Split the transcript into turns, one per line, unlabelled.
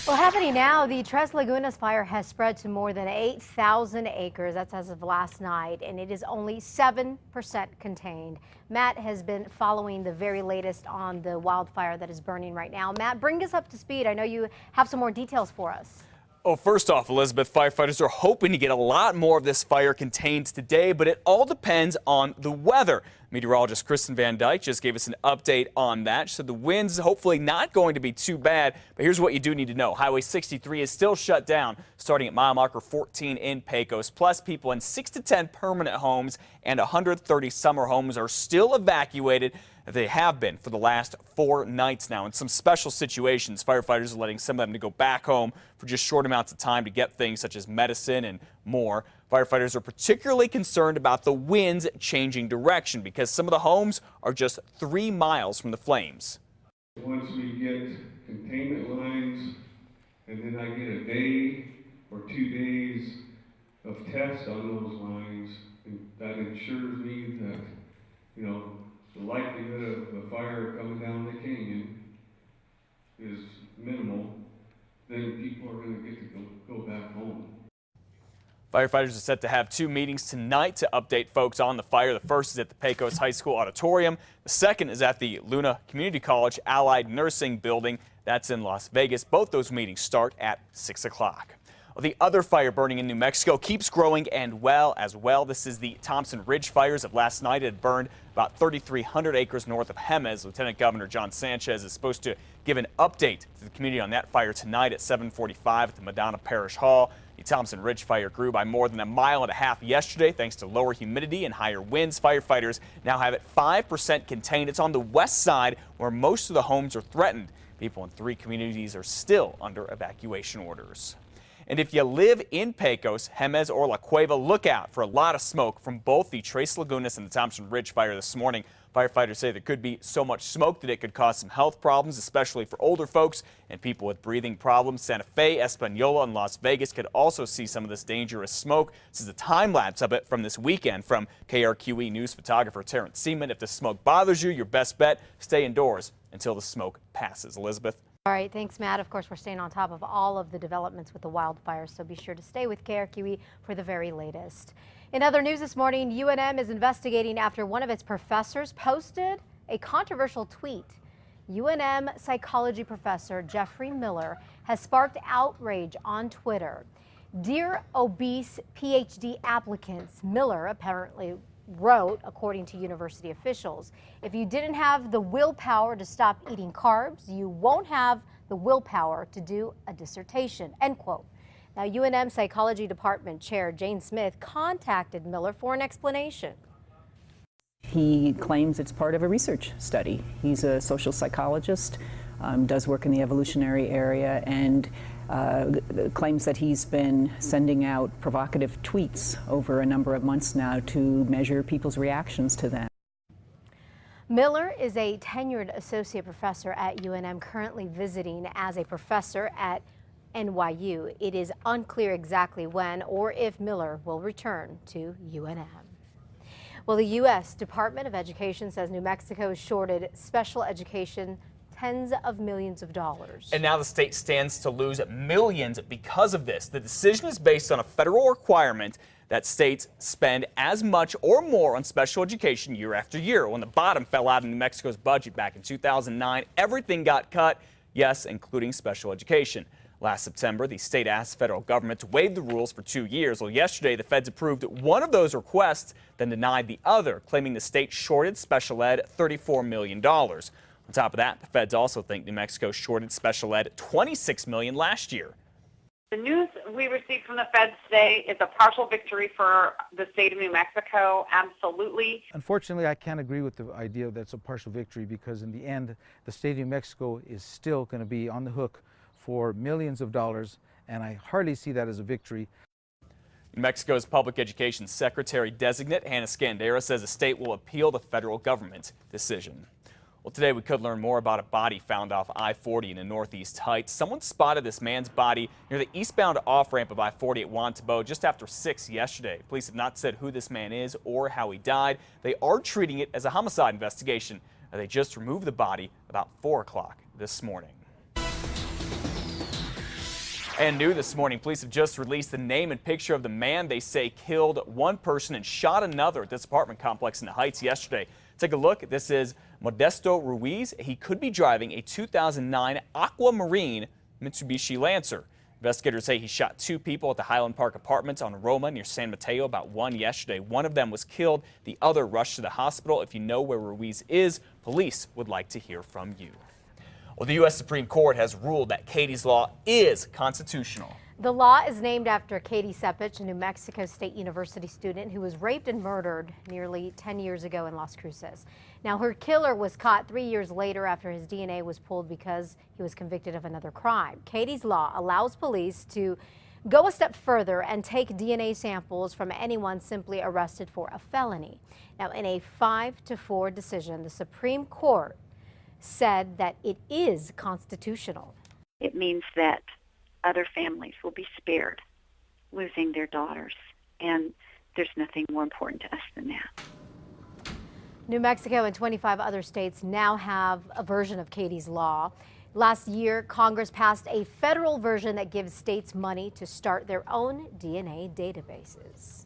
Well, happening now, the Tres Lagunas fire has spread to more than 8,000 acres. That's as of last night, and it is only 7% contained. Matt has been following the very latest on the wildfire that is burning right now. Matt, bring us up to speed. I know you have some more details for us.
Oh, first off, Elizabeth, firefighters are hoping to get a lot more of this fire contained today, but it all depends on the weather. Meteorologist Kristen Van Dyke just gave us an update on that. She said the winds hopefully not going to be too bad, but here's what you do need to know. Highway 63 is still shut down starting at mile marker 14 in Pecos. Plus, people in 6 to 10 permanent homes and 130 summer homes are still evacuated. They have been for the last 4 nights now. In some special situations, firefighters are letting some of them to go back home for just short amounts of time to get things such as medicine and more. Firefighters are particularly concerned about the winds changing direction because some of the homes are just 3 miles from the flames.
Once we get containment lines, and then I get a day or 2 days of tests on those lines, and that ensures me that, the likelihood of a fire coming down the canyon is minimal, then people are going to get to go back home.
Firefighters are set to have 2 meetings tonight to update folks on the fire. The first is at the Pecos High School Auditorium. The second is at the Luna Community College Allied Nursing Building. That's in Las Vegas. Both those meetings start at 6 o'clock. Well, the other fire burning in New Mexico keeps growing and as well. This is the Thompson Ridge fires of last night. It had burned about 3,300 acres north of Jemez. Lieutenant Governor John Sanchez is supposed to give an update to the community on that fire tonight at 7:45 at the Madonna Parish Hall. The Thompson Ridge fire grew by more than 1.5 miles yesterday thanks to lower humidity and higher winds. Firefighters now have it 5% contained. It's on the west side where most of the homes are threatened. People in 3 communities are still under evacuation orders. And if you live in Pecos, Jemez, or La Cueva, look out for a lot of smoke from both the Tres Lagunas and the Thompson Ridge fire this morning. Firefighters say there could be so much smoke that it could cause some health problems, especially for older folks and people with breathing problems. Santa Fe, Espanola, and Las Vegas could also see some of this dangerous smoke. This is a time lapse of it from this weekend from KRQE News photographer Terrence Seaman. If the smoke bothers you, your best bet, stay indoors until the smoke passes. Elizabeth.
All right, thanks, Matt. Of course, we're staying on top of all of the developments with the wildfires, so be sure to stay with KRQE for the very latest. In other news this morning, UNM is investigating after one of its professors posted a controversial tweet. UNM psychology professor Jeffrey Miller has sparked outrage on Twitter. Dear obese PhD applicants, Miller apparently wrote, according to university officials, if you didn't have the willpower to stop eating carbs, you won't have the willpower to do a dissertation, end quote. Now, UNM Psychology Department Chair Jane Smith contacted Miller for an explanation.
He claims it's part of a research study. He's a social psychologist, does work in the evolutionary area, and claims that he's been sending out provocative tweets over a number of months now to measure people's reactions to them.
Miller is a tenured associate professor at UNM, currently visiting as a professor at NYU. It is unclear exactly when or if Miller will return to UNM. Well, the U.S. Department of Education says New Mexico shorted special education tens of millions of dollars.
And now the state stands to lose millions because of this. The decision is based on a federal requirement that states spend as much or more on special education year after year. When the bottom fell out in New Mexico's budget back in 2009, everything got cut, yes, including special education. Last September, the state asked the federal government to waive the rules for 2 years. Well, yesterday, the feds approved one of those requests, then denied the other, claiming the state shorted special ed $34 million. On top of that, the feds also think New Mexico shorted special ed $26 million last year.
The news we received from the feds today is a partial victory for the state of New Mexico, absolutely.
Unfortunately, I can't agree with the idea that it's a partial victory because in the end, the state of New Mexico is still going to be on the hook for millions of dollars, and I hardly see that as a victory.
New Mexico's Public Education Secretary Designate Hannah Scandera says the state will appeal the federal government decision. Well, today we could learn more about a body found off I-40 in the Northeast Heights. Someone spotted this man's body near the eastbound off-ramp of I-40 at Wantabo just after 6 yesterday. Police have not said who this man is or how he died. They are treating it as a homicide investigation. They just removed the body about 4 o'clock this morning. And new this morning, police have just released the name and picture of the man they say killed one person and shot another at this apartment complex in the Heights yesterday. Take a look. This is Modesto Ruiz. He could be driving a 2009 Aquamarine Mitsubishi Lancer. Investigators say he shot two people at the Highland Park Apartments on Roma near San Mateo about 1 yesterday. One of them was killed. The other rushed to the hospital. If you know where Ruiz is, police would like to hear from you. Well, the U.S. Supreme Court has ruled that Katie's Law is constitutional.
The law is named after Katie Sepich, a New Mexico State University student who was raped and murdered nearly 10 years ago in Las Cruces. Now, her killer was caught 3 years later after his DNA was pulled because he was convicted of another crime. Katie's Law allows police to go a step further and take DNA samples from anyone simply arrested for a felony. Now, in a 5-4 decision, the Supreme Court said that it is constitutional.
It means that other families will be spared losing their daughters, and there's nothing more important to us than that.
New Mexico and 25 other states now have a version of Katie's Law. Last year, Congress passed a federal version that gives states money to start their own DNA databases.